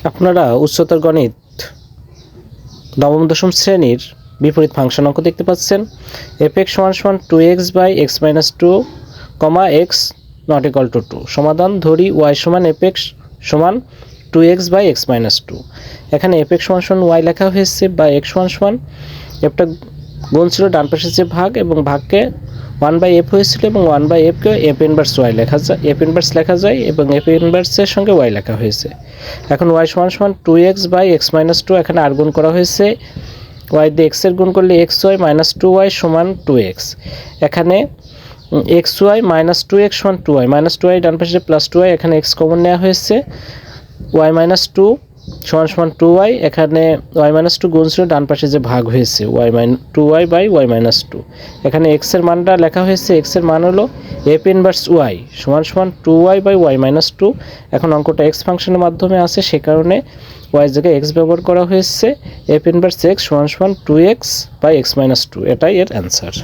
আপনারা উচ্চতর গণিত নবম দশম শ্রেণীর বিপরীত ফাংশন অঙ্ক দেখতে পাচ্ছেন। f(x) = 2x / x - 2, x ≠ 2। সমাধান ধরি y = f(x) = 2x / x - 2। এখানে f(x) = y লেখা হয়েছে বা x একটা গুণ ছিল ডান পাশে যে ভাগ এবং ভাগকে 1/f হয়েছিল এবং 1/f কে f ইনভার্স y লেখা যায়, f ইনভার্স লেখা যায় এবং f ইনভার্সের সঙ্গে y লেখা হয়েছে। এখন y = 2x / x - 2, এখানে আর গুণ করা হয়েছে, y দিয়ে x এর গুণ করলে xy - 2y = 2x। এখানে xy - 2x = 2y, -2y ডান পাশে প্লাস 2y, এখানে x কমন নেওয়া হয়েছে, y - 2 = 2y, এখানে y - 2 গুণ ছিল ডান পাশে যে ভাগ হয়েছে, 2y / y - 2। এখানে x এর মানটা লেখা হয়েছে, x এর মান হলো f inverse y = 2y / y - 2। এখন অঙ্কটা x ফাংশনের মাধ্যমে আছে, সে কারণে y এর জায়গায় x ব্যবহার করা হয়েছে। f inverse x = 2x / x - 2, এটাই এর অ্যান্সার।